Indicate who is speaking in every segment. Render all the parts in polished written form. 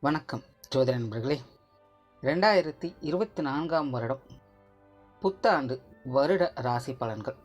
Speaker 1: வணக்கம் ஜோதிட நண்பர்களே. 2024 வருடம் புத்தாண்டு வருட ராசி பலன்கள்.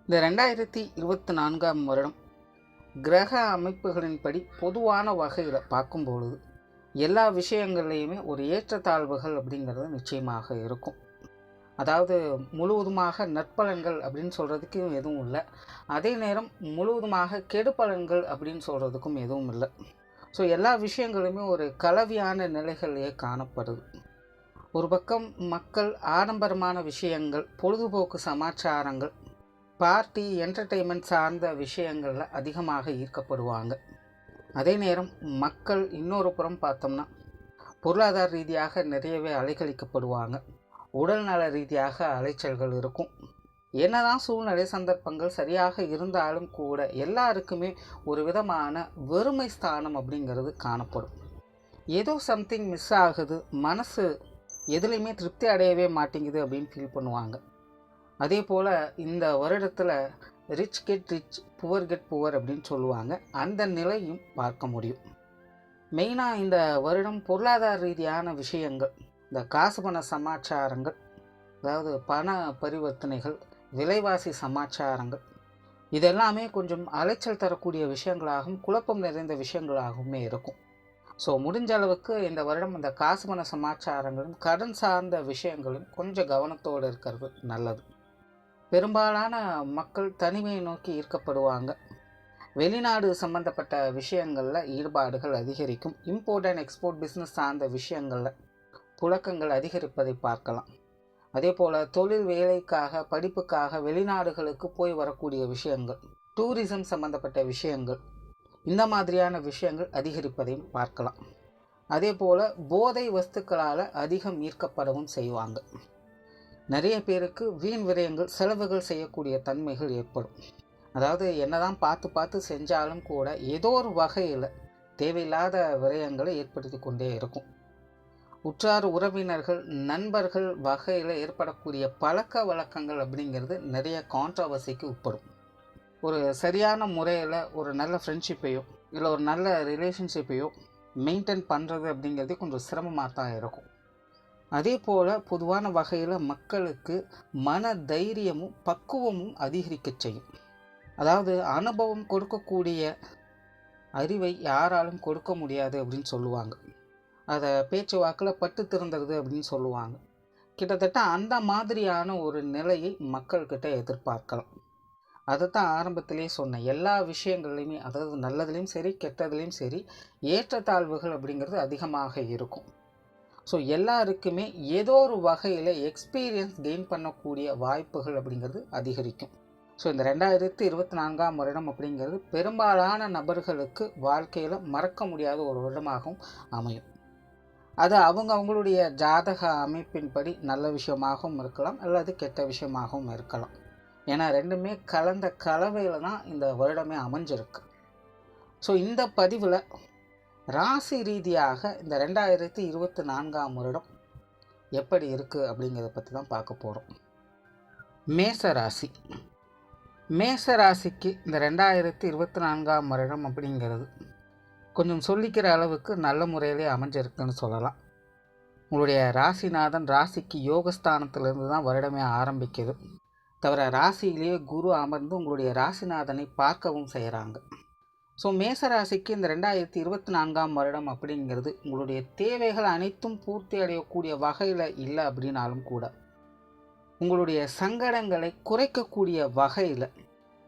Speaker 1: இந்த 2024 வருடம் கிரக அமைப்புகளின்படி பொதுவான வகையில் பார்க்கும்பொழுது எல்லா விஷயங்கள்லையுமே ஒரு ஏற்றத்தாழ்வுகள் அப்படிங்கிறது நிச்சயமாக இருக்கும். அதாவது முழுவதுமாக நற்பலன்கள் அப்படின்னு சொல்கிறதுக்கு எதுவும் இல்லை, அதே நேரம் முழுவதுமாக கெடுபலன்கள் அப்படின்னு சொல்கிறதுக்கும் எதுவும் இல்லை. ஸோ எல்லா விஷயங்களுமே ஒரு கலவையான நிலைகளிலே காணப்படுது. ஒரு பக்கம் மக்கள் ஆடம்பரமான விஷயங்கள், பொழுதுபோக்கு சமாச்சாரங்கள், பார்ட்டி, என்டர்டெயின்மெண்ட் சார்ந்த விஷயங்களில் அதிகமாக ஈர்க்கப்படுவாங்க. அதே நேரம் மக்கள் இன்னொரு புறம் பார்த்தோம்னா பொருளாதார ரீதியாக நிறையவே அலைக்கழிக்கப்படுவாங்க. உடல்நல ரீதியாக அலைச்சல்கள் இருக்கும். என்னதான் சூழ்நிலை சந்தர்ப்பங்கள் சரியாக இருந்தாலும் கூட எல்லாருக்குமே ஒரு விதமான வெறுமை ஸ்தானம் அப்படிங்கிறது காணப்படும். ஏதோ சம்திங் மிஸ் ஆகுது, மனசு எதுலேயுமே திருப்தி அடையவே மாட்டேங்குது அப்படின்னு ஃபீல் பண்ணுவாங்க. அதே போல் இந்த வருடத்தில் rich get rich, poor get poor அப்படின்னு சொல்லுவாங்க. அந்த நிலையும் பார்க்க முடியும். மெயினாக இந்த வருடம் பொருளாதார ரீதியான விஷயங்கள், இந்த காசு பண சமாச்சாரங்கள், அதாவது பண பரிவர்த்தனைகள், விலைவாசி சமாச்சாரங்கள், இதெல்லாமே கொஞ்சம் அலைச்சல் தரக்கூடிய விஷயங்களாகவும் குழப்பம் நிறைந்த விஷயங்களாகவுமே இருக்கும். ஸோ முடிஞ்ச அளவுக்கு இந்த வருடம் இந்த காசு பண சமாச்சாரங்களும் கடன் சார்ந்த விஷயங்களும் கொஞ்சம் கவனத்தோடு இருக்கிறது நல்லது. பெரும்பாலான மக்கள் தனிமையை நோக்கி ஈர்க்கப்படுவாங்க. வெளிநாடு சம்பந்தப்பட்ட விஷயங்களில் ஈடுபாடுகள் அதிகரிக்கும். இம்போர்ட் அண்ட் எக்ஸ்போர்ட் பிஸ்னஸ் சார்ந்த விஷயங்களில் புழக்கங்கள் அதிகரிப்பதை பார்க்கலாம். அதே போல் தொழில் வேலைக்காக, படிப்புக்காக வெளிநாடுகளுக்கு போய் வரக்கூடிய விஷயங்கள், டூரிசம் சம்பந்தப்பட்ட விஷயங்கள், இந்த மாதிரியான விஷயங்கள் அதிகரிப்பதையும் பார்க்கலாம். அதே போல் போதை வஸ்துக்களால் அதிகம் ஈர்க்கப்படவும் செய்வாங்க. நிறைய பேருக்கு வீண் விரயங்கள், செலவுகள் செய்யக்கூடிய தன்மைகள் ஏற்படும். அதாவது என்னதான் பார்த்து செஞ்சாலும் கூட ஏதோ ஒரு வகையில் தேவையில்லாத விரயங்களை ஏற்படுத்தி கொண்டே இருக்கும். உற்றார் உறவினர்கள், நண்பர்கள் வகையில் ஏற்படக்கூடிய பழக்க வழக்கங்கள் அப்படிங்கிறது நிறைய கான்ட்ரவர்சிக்கு உட்படும். ஒரு சரியான முறையில் ஒரு நல்ல ஃப்ரெண்ட்ஷிப்பையோ இல்லை ஒரு நல்ல ரிலேஷன்ஷிப்பையோ மெயின்டைன் பண்ணுறது அப்படிங்கிறது கொஞ்சம் சிரமமாக தான் இருக்கும். அதே போல் பொதுவான வகையில் மக்களுக்கு மன தைரியமும் பக்குவமும் அதிகரிக்க செய்யும். அதாவது அனுபவம் கொடுக்கக்கூடிய அறிவை யாராலும் கொடுக்க முடியாது அப்படின்னு சொல்லுவாங்க. அதை பேச்சு வாக்கில் பட்டு திறந்துடுது அப்படின்னு சொல்லுவாங்க. கிட்டத்தட்ட அந்த மாதிரியான ஒரு நிலையை மக்கள்கிட்ட எதிர்பார்க்கலாம். அதை தான் ஆரம்பத்திலே சொன்னேன். எல்லா விஷயங்கள்லையுமே, அதாவது நல்லதுலேயும் சரி கெட்டதுலேயும் சரி, ஏற்றத்தாழ்வுகள் அப்படிங்கிறது அதிகமாக இருக்கும். ஸோ எல்லாருக்குமே ஏதோ ஒரு வகையில் எக்ஸ்பீரியன்ஸ் கெயின் பண்ணக்கூடிய வாய்ப்புகள் அப்படிங்கிறது அதிகரிக்கும். ஸோ இந்த 2024 வருடம் அப்படிங்கிறது பெரும்பாலான நபர்களுக்கு வாழ்க்கையில் மறக்க முடியாத ஒரு வருடமாகவும் அமையும். அது அவங்களுடைய ஜாதக அமைப்பின்படி நல்ல விஷயமாகவும் இருக்கலாம், அல்லது கெட்ட விஷயமாகவும் இருக்கலாம். ஏன்னா ரெண்டுமே கலந்த கலவையில் தான் இந்த வருடமே அமைஞ்சிருக்கு. ஸோ இந்த பதிவில் ராசி ரீதியாக இந்த 2024 வருடம் எப்படி இருக்குது அப்படிங்கிறத பற்றி தான் பார்க்க போகிறோம். மேசராசி. மேசராசிக்கு இந்த 2024 வருடம் அப்படிங்கிறது கொஞ்சம் சொல்லிக்கிற அளவுக்கு நல்ல முறையிலே அமைஞ்சிருக்குன்னு சொல்லலாம். உங்களுடைய ராசிநாதன் ராசிக்கு யோகஸ்தானத்திலிருந்து தான் வருடமே ஆரம்பிக்குது. தவிர ராசியிலேயே குரு அமர்ந்து உங்களுடைய ராசிநாதனை பார்க்கவும் செய்கிறாங்க. ஸோ மேசராசிக்கு இந்த 2024 வருடம் அப்படிங்கிறது உங்களுடைய தேவைகள் அனைத்தும் பூர்த்தி அடையக்கூடிய வகையில் இல்லை அப்படின்னாலும் கூட உங்களுடைய சங்கடங்களை குறைக்கக்கூடிய வகையில்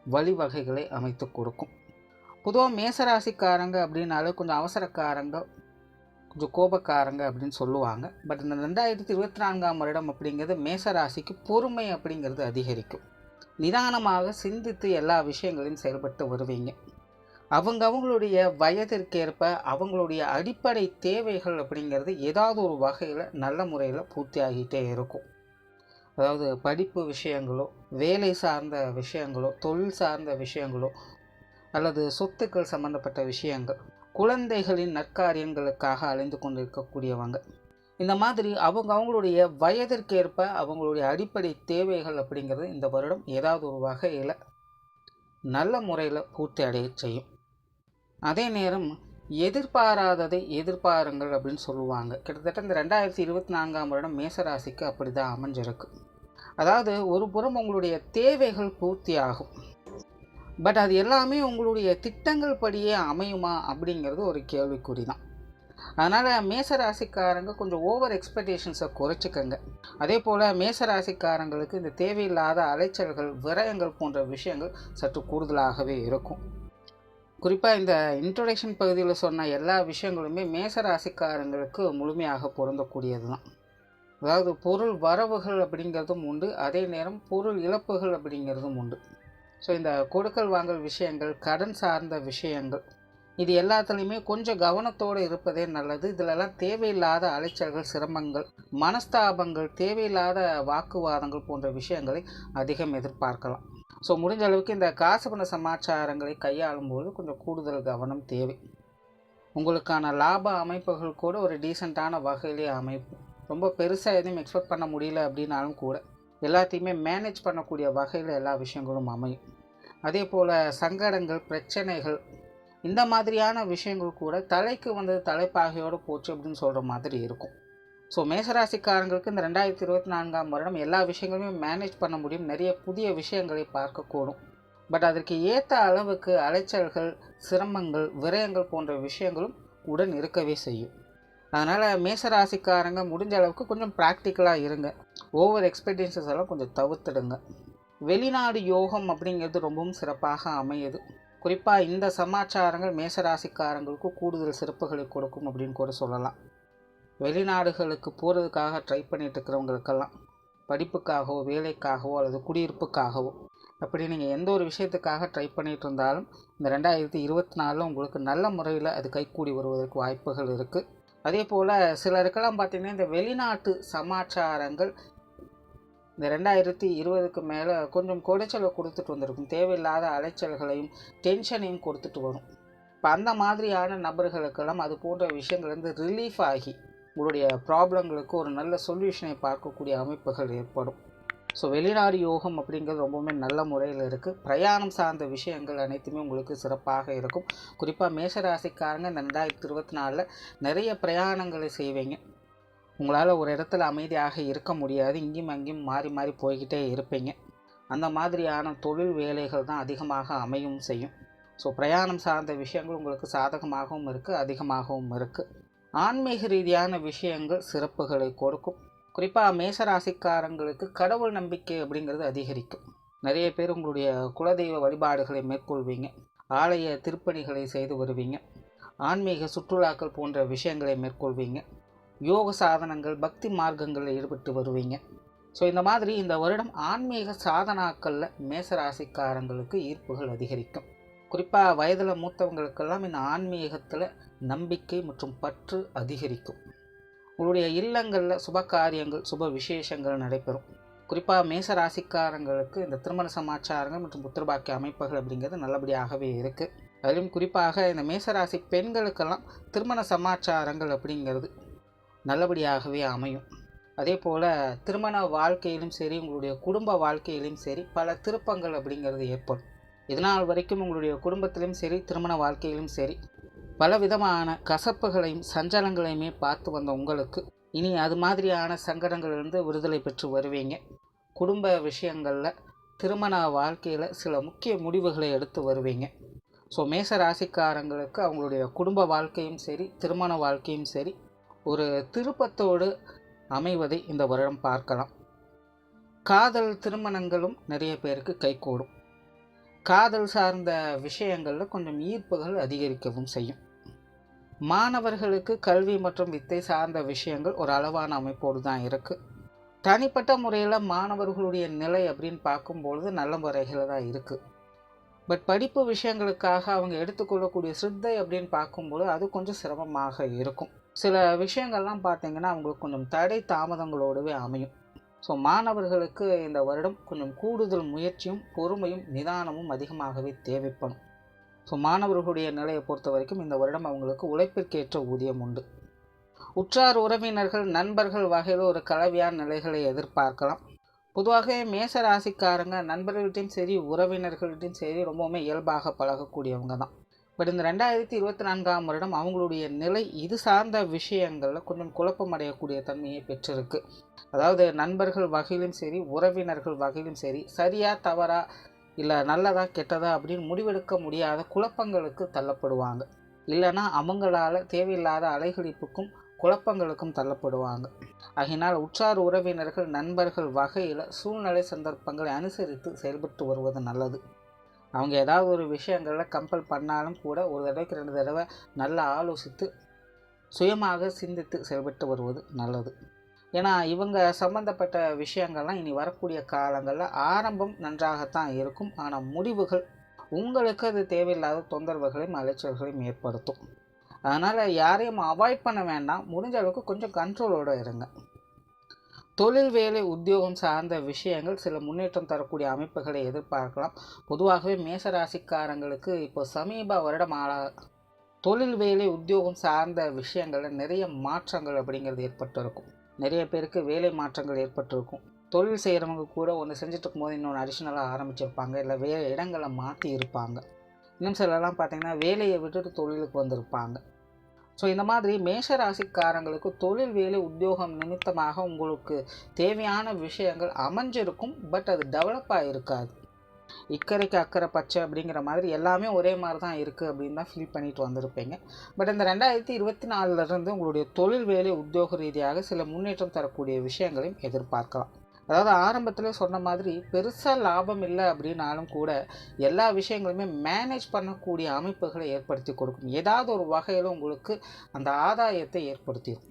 Speaker 1: வழிவகைகளை அமைத்து கொடுக்கும். பொதுவாக மேசராசிக்காரங்க அப்படின்னாலே கொஞ்சம் அவசரக்காரங்க, கொஞ்சம் கோபக்காரங்க அப்படின்னு சொல்லுவாங்க. பட் இந்த 2024 வருடம் அப்படிங்கிறது மேசராசிக்கு பொறுமை அப்படிங்கிறது அதிகரிக்கும். நிதானமாக சிந்தித்து எல்லா விஷயங்களையும் செயல்பட்டு வருவீங்க. அவங்களுடைய வயதிற்கேற்ப அவங்களுடைய அடிப்படை தேவைகள் அப்படிங்கிறது ஏதாவது ஒரு வகையில் நல்ல முறையில் பூர்த்தி ஆகிட்டே இருக்கும். அதாவது படிப்பு விஷயங்களோ, வேலை சார்ந்த விஷயங்களோ, தொழில் சார்ந்த விஷயங்களோ, அல்லது சொத்துக்கள் சம்பந்தப்பட்ட விஷயங்கள், குழந்தைகளின் நற்காரியங்களுக்காக அலைந்து கொண்டிருக்கக்கூடியவங்க, இந்த மாதிரி அவங்களுடைய வயதிற்கேற்ப அவங்களுடைய அடிப்படை தேவைகள் அப்படிங்கிறது இந்த வருடம் ஏதாவது ஒரு வகையில் நல்ல முறையில் பூர்த்தி அடைய செய்யும். அதே நேரம் எதிர்பாராததை எதிர்பாருங்கள் அப்படின்னு சொல்லுவாங்க. கிட்டத்தட்ட இந்த 2024ஆம் வருடம் மேசராசிக்கு அப்படி தான் அமைஞ்சிருக்கு. அதாவது ஒரு புறம் உங்களுடைய தேவைகள் பூர்த்தியாகும், பட் அது எல்லாமே உங்களுடைய திட்டங்கள் படியே அமையுமா அப்படிங்கிறது ஒரு கேள்விக்குறி தான். அதனால் மேசராசிக்காரங்க கொஞ்சம் ஓவர் எக்ஸ்பெக்டேஷன்ஸை குறைச்சிக்கங்க. அதே போல் மேசராசிக்காரங்களுக்கு இந்த தேவையில்லாத அலைச்சல்கள், விரயங்கள் போன்ற விஷயங்கள் சற்று கூடுதலாகவே இருக்கும். குறிப்பாக இந்த இன்ட்ரோடக்ஷன் பகுதியில் சொன்ன எல்லா விஷயங்களுமே மேசராசிக்காரங்களுக்கு முழுமையாக பொருந்தக்கூடியது தான். அதாவது பொருள் வரவுகள் அப்படிங்கிறதும் உண்டு, அதே நேரம் பொருள் இழப்புகள் அப்படிங்கிறதும் உண்டு. ஸோ இந்த கொடுக்கல் வாங்கல் விஷயங்கள், கடன் சார்ந்த விஷயங்கள், இது எல்லாத்துலேயுமே கொஞ்சம் கவனத்தோடு இருப்பதே நல்லது. இதிலெல்லாம் தேவையில்லாத அலைச்சல்கள், சிரமங்கள், மனஸ்தாபங்கள், தேவையில்லாத வாக்குவாதங்கள் போன்ற விஷயங்களை அதிகம் எதிர்பார்க்கலாம். ஸோ முடிஞ்ச அளவுக்கு இந்த காசு பண சமாச்சாரங்களை கையாளும்போது கொஞ்சம் கூடுதல் கவனம் தேவை. உங்களுக்கான லாப அமைப்புகள் கூட ஒரு டீசெண்டான வகையிலே அமைப்பு. ரொம்ப பெருசாக எதுவும் எக்ஸ்பெக்ட் பண்ண முடியல அப்படின்னாலும் கூட எல்லாத்தையுமே மேனேஜ் பண்ணக்கூடிய வகையில் எல்லா விஷயங்களும் அமையும். அதே போல் சங்கடங்கள், பிரச்சனைகள், இந்த மாதிரியான விஷயங்கள் கூட தலைக்கு வந்தது தலைப்பாகையோடு போச்சு அப்படின்னு சொல்கிற மாதிரி இருக்கும். ஸோ மேசராசிக்காரங்களுக்கு இந்த 2024ஆம் வருடம் எல்லா விஷயங்களுமே மேனேஜ் பண்ண முடியும். நிறைய புதிய விஷயங்களை பார்க்கக்கூடும். பட் அதற்கு ஏற்ற அளவுக்கு அலைச்சல்கள், சிரமங்கள், விரயங்கள் போன்ற விஷயங்களும் உடன் இருக்கவே செய்யும். அதனால் மேசராசிக்காரங்க முடிஞ்ச அளவுக்கு கொஞ்சம் ப்ராக்டிக்கலாக இருங்க. ஓவர் எக்ஸ்பெக்டேஷன்ஸ் எல்லாம் கொஞ்சம் தவிர்த்துடுங்க. வெளிநாடு யோகம் அப்படிங்கிறது ரொம்பவும் சிறப்பாக அமையுது. குறிப்பாக இந்த சமாச்சாரங்கள் மேசராசிக்காரங்களுக்கு கூடுதல் சிறப்புகளை கொடுக்கும் அப்படின்னு கூட சொல்லலாம். வெளிநாடுகளுக்கு போகிறதுக்காக ட்ரை பண்ணிட்டு இருக்கிறவங்களுக்கெல்லாம் படிப்புக்காகவோ, வேலைக்காகவோ அல்லது குடியிருப்புக்காகவோ, அப்படி நீங்கள் எந்த ஒரு விஷயத்துக்காக ட்ரை பண்ணிகிட்டு இருந்தாலும் இந்த 2024 உங்களுக்கு நல்ல முறையில் அது கைக்கூடி வருவதற்கு வாய்ப்புகள் இருக்குது. அதே போல் சிலருக்கெல்லாம் பார்த்திங்கன்னா இந்த வெளிநாட்டு சமாச்சாரங்கள் இந்த 2020க்கு மேலே கொஞ்சம் குடைச்சலை கொடுத்துட்டு வந்திருக்கும். தேவையில்லாத அலைச்சல்களையும் டென்ஷனையும் கொடுத்துட்டு வரும். இப்போ அந்த மாதிரியான நபர்களுக்கெல்லாம் அது போன்ற விஷயங்கள்லேருந்து ரிலீஃப் ஆகி உங்களுடைய ப்ராப்ளங்களுக்கு ஒரு நல்ல சொல்யூஷனை பார்க்கக்கூடிய அமைப்புகள் ஏற்படும். ஸோ வெளிநாடு யோகம் அப்படிங்கிறது ரொம்பவுமே நல்ல முறையில் இருக்குது. பிரயாணம் சார்ந்த விஷயங்கள் அனைத்துமே உங்களுக்கு சிறப்பாக இருக்கும். குறிப்பாக மேசராசிக்காரங்க இந்த 2024 நிறைய பிரயாணங்களை செய்வீங்க. உங்களால் ஒரு இடத்துல அமைதியாக இருக்க முடியாது. இங்கேயும் அங்கேயும் மாறி மாறி போய்கிட்டே இருப்பீங்க. அந்த மாதிரியான தொழில் வேலைகள் தான் அதிகமாக அமையும் செய்யும். ஸோ பிரயாணம் சார்ந்த விஷயங்கள் உங்களுக்கு சாதகமாகவும் இருக்குது, அதிகமாகவும் இருக்குது. ஆன்மீக ரீதியான விஷயங்கள் சிறப்புகளை கொடுக்கும். குறிப்பாக மேசராசிக்காரங்களுக்கு கடவுள் நம்பிக்கை அப்படிங்கிறது அதிகரிக்கும். நிறைய பேர் உங்களுடைய குலதெய்வ வழிபாடுகளை மேற்கொள்வீங்க. ஆலய திருப்பணிகளை செய்து வருவீங்க. ஆன்மீக சுற்றுலாக்கள் போன்ற விஷயங்களை மேற்கொள்வீங்க. யோக சாதனங்கள், பக்தி மார்க்கங்களில் ஈடுபட்டு வருவீங்க. ஸோ இந்த மாதிரி இந்த வருடம் ஆன்மீக சாதனாக்களில் மேசராசிக்காரங்களுக்கு ஈர்ப்புகள் அதிகரிக்கும். குறிப்பாக வயதில் மூத்தவங்களுக்கெல்லாம் இந்த ஆன்மீகத்தில் நம்பிக்கை மற்றும் பற்று அதிகரிக்கும். உங்களுடைய இல்லங்களில் சுப காரியங்கள், சுப விசேஷங்கள் நடைபெறும். குறிப்பாக மேசராசிக்காரங்களுக்கு இந்த திருமண சமாச்சாரங்கள் மற்றும் புத்திரபாக்கிய அமைப்புகள் அப்படிங்கிறது நல்லபடியாகவே இருக்குது. அதிலும் குறிப்பாக இந்த மேசராசி பெண்களுக்கெல்லாம் திருமண சமாச்சாரங்கள் அப்படிங்கிறது நல்லபடியாகவே அமையும். அதே போல் திருமண வாழ்க்கையிலும் சரி, உங்களுடைய குடும்ப வாழ்க்கையிலும் சரி பல திருப்பங்கள் அப்படிங்கிறது ஏற்படும். இதனால் வரைக்கும் உங்களுடைய குடும்பத்திலும் சரி, திருமண வாழ்க்கையிலும் சரி பலவிதமான கசப்புகளையும் சஞ்சலங்களையுமே பார்த்து வந்த உங்களுக்கு இனி அது மாதிரியான சங்கடங்களிலிருந்து விடுதலை பெற்று வருவீங்க. குடும்ப விஷயங்களில், திருமண வாழ்க்கையில் சில முக்கிய முடிவுகளை எடுத்து வருவீங்க. ஸோ மேச ராசிக்காரங்களுக்கு அவங்களுடைய குடும்ப வாழ்க்கையும் சரி, திருமண வாழ்க்கையும் சரி ஒரு திருப்பத்தோடு அமைவதை இந்த வருடம் பார்க்கலாம். காதல் திருமணங்களும் நிறைய பேருக்கு கைகூடும். காதல் சார்ந்த விஷயங்களில் கொஞ்சம் ஈர்ப்புகள் அதிகரிக்கவும் செய்யும். மாணவர்களுக்கு கல்வி மற்றும் வித்தை சார்ந்த விஷயங்கள் ஒரு அளவான அமைப்போடு தான் இருக்குது. தனிப்பட்ட முறையில் மாணவர்களுடைய நிலை அப்படின்னு பார்க்கும்பொழுது நல்ல முறையில் தான் இருக்குது. பட் படிப்பு விஷயங்களுக்காக அவங்க எடுத்துக்கொள்ளக்கூடிய சிரத்தை அப்படின்னு பார்க்கும்போது அது கொஞ்சம் சிரமமாக இருக்கும். சில விஷயங்கள்லாம் பார்த்திங்கன்னா அவங்களுக்கு கொஞ்சம் தடை தாமதங்களோடவே அமையும். ஸோ மாணவர்களுக்கு இந்த வருடம் கொஞ்சம் கூடுதல் முயற்சியும் பொறுமையும் நிதானமும் அதிகமாகவே தேவைப்படும். ஸோ மாணவர்களுடைய நிலையை பொறுத்த வரைக்கும் இந்த வருடம் அவங்களுக்கு உழைப்பிற்கேற்ற ஊதியம் உண்டு. உற்றார் உறவினர்கள், நண்பர்கள் வகையில் ஒரு கலவையான நிலைகளை எதிர்பார்க்கலாம். பொதுவாக மேச ராசிக்காரங்க நண்பர்கள்ட்டையும் சரி, உறவினர்கள்ட்டையும் சரி ரொம்பவுமே இயல்பாக பழகக்கூடியவங்க தான். பட் இந்த 2024ஆம் வருடம் அவங்களுடைய நிலை இது சார்ந்த விஷயங்களில் கொஞ்சம் குழப்பம் அடையக்கூடிய தன்மையை பெற்றிருக்கு. அதாவது நண்பர்கள் வகையிலும் சரி, உறவினர்கள் வகையிலும் சரி, சரியா தவறா இல்லை நல்லதா கெட்டதா அப்படின்னு முடிவெடுக்க முடியாத குழப்பங்களுக்கு தள்ளப்படுவாங்க. இல்லைன்னா அவங்களால தேவையில்லாத அலைகழிப்புக்கும் குழப்பங்களுக்கும் தள்ளப்படுவாங்க. ஆகையினால் உற்றார் உறவினர்கள் நண்பர்கள் வகையில் சூழ்நிலை சந்தர்ப்பங்களை அனுசரித்து செயல்பட்டு வருவது நல்லது. அவங்க ஏதாவது ஒரு விஷயங்களில் கம்பல் பண்ணாலும் கூட ஒரு தடவைக்கு 2 தடவை நல்லா ஆலோசித்து சுயமாக சிந்தித்து செயல்பட்டு வருவது நல்லது. ஏன்னா இவங்க சம்பந்தப்பட்ட விஷயங்கள்லாம் இனி வரக்கூடிய காலங்களில் ஆரம்பம் நன்றாகத்தான் இருக்கும். ஆனால் முடிவுகள் உங்களுக்கு அது தேவையில்லாத தொந்தரவுகளையும் அலைச்சல்களையும் ஏற்படுத்தும். அதனால் யாரையும் அவாய்ட் பண்ண வேண்டாம். முடிஞ்ச அளவுக்கு கொஞ்சம் கண்ட்ரோலோடு இருங்க. தொழில் வேலை உத்தியோகம் சார்ந்த விஷயங்கள் சில முன்னேற்றம் தரக்கூடிய அமைப்புகளை எதிர்பார்க்கலாம். பொதுவாகவே மேசராசிக்காரங்களுக்கு இப்போ சமீப வருடம் தொழில் வேலை உத்தியோகம் சார்ந்த விஷயங்களில் நிறைய மாற்றங்கள் அப்படிங்கிறது ஏற்பட்டிருக்கும். நிறைய பேருக்கு வேலை மாற்றங்கள் ஏற்பட்டிருக்கும். தொழில் செய்கிறவங்க கூட ஒன்று செஞ்சுட்டு இருக்கும்போது இன்னொன்று அடிஷ்னலாக ஆரம்பிச்சிருப்பாங்க. இல்லை வேறு இடங்களை மாற்றி இருப்பாங்க. இன்னும் சிலர்லாம் பார்த்திங்கன்னா வேலையை விட்டுட்டு தொழிலுக்கு வந்திருப்பாங்க. ஸோ இந்த மாதிரி மேஷ ராசிக்காரங்களுக்கு தொழில் வேலை உத்தியோகம் நிமித்தமாக உங்களுக்கு தேவையான விஷயங்கள் அமைஞ்சிருக்கும். பட் அது டெவலப்பாக இருக்காது. இக்கரைக்கு அக்கறை பச்சை அப்படிங்கிற மாதிரி எல்லாமே ஒரே மாதிரி தான் இருக்குது அப்படின்னு தான் ஃபீல் பண்ணிட்டு வந்திருப்பீங்க. பட் இந்த 2024 உங்களுடைய தொழில் வேலை உத்தியோக ரீதியாக சில முன்னேற்றம் தரக்கூடிய விஷயங்களையும் எதிர்பார்க்கலாம். அதாவது ஆரம்பத்தில் சொன்ன மாதிரி பெருசாக லாபம் இல்லை அப்படின்னாலும் கூட எல்லா விஷயங்களுமே மேனேஜ் பண்ணக்கூடிய அமைப்புகளை ஏற்படுத்தி கொடுக்கும். ஏதாவது ஒரு வகையில் உங்களுக்கு அந்த ஆதாயத்தை ஏற்படுத்திடும்.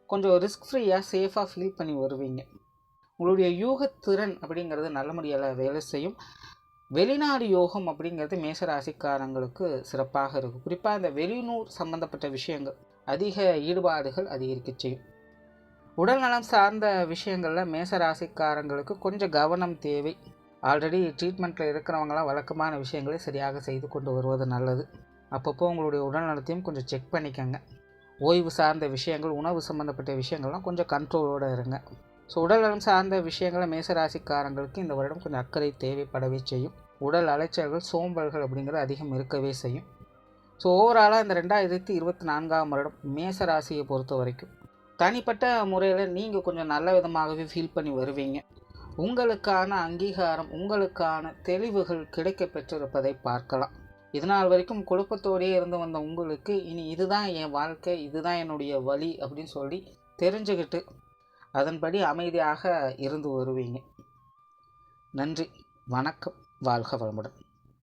Speaker 1: கொஞ்சம் ரிஸ்க் ஃப்ரீயாக சேஃபாக ஃபீல் பண்ணி வருவீங்க. உங்களுடைய யூகத்திறன் அப்படிங்கிறது நல்ல முறையில் வேலை செய்யும். வெளிநாடு யோகம் அப்படிங்கிறது மேசராசிக்காரங்களுக்கு சிறப்பாக இருக்கும். குறிப்பாக இந்த வெளியூர் சம்பந்தப்பட்ட விஷயங்கள் அதிக ஈடுபாடுகள் அதிகரிக்க செய்யும். உடல் நலம் சார்ந்த விஷயங்களில் மேசராசிக்காரங்களுக்கு கொஞ்சம் கவனம் தேவை. ஆல்ரெடி ட்ரீட்மெண்ட்டில் இருக்கிறவங்களாம் வழக்கமான விஷயங்களை சரியாக செய்து கொண்டு வருவது நல்லது. அப்பப்போ உங்களுடைய உடல் நலத்தையும் கொஞ்சம் செக் பண்ணிக்கோங்க. ஓய்வு சார்ந்த விஷயங்கள், உணவு சம்மந்தப்பட்ட விஷயங்கள்லாம் கொஞ்சம் கண்ட்ரோலோடு இருங்க. ஸோ உடல் நலம் சார்ந்த விஷயங்களை மேசராசிக்காரங்களுக்கு இந்த வருடம் கொஞ்சம் அக்கறை தேவைப்படவே செய்யும். உடல் அலைச்சல்கள், சோம்பல்கள் அப்படிங்கிறது அதிகம் இருக்கவே செய்யும். ஸோ ஓவராலாக இந்த 2024ஆம் வருடம் மேசராசியை பொறுத்த வரைக்கும் தனிப்பட்ட முறையில் நீங்கள் கொஞ்சம் நல்ல விதமாகவே ஃபீல் பண்ணி வருவீங்க. உங்களுக்கான அங்கீகாரம், உங்களுக்கான தெளிவுகள் கிடைக்க பெற்றிருப்பதை பார்க்கலாம். இதனால் வரைக்கும் குழப்பத்தோடையே இருந்து வந்த உங்களுக்கு இனி இதுதான் என் வாழ்க்கை, இதுதான் என்னுடைய வழி அப்படின்னு சொல்லி தெரிஞ்சுக்கிட்டு அதன்படி அமைதியாக இருந்து வருவீங்க. நன்றி, வணக்கம், வாழ்க வளமுடன்.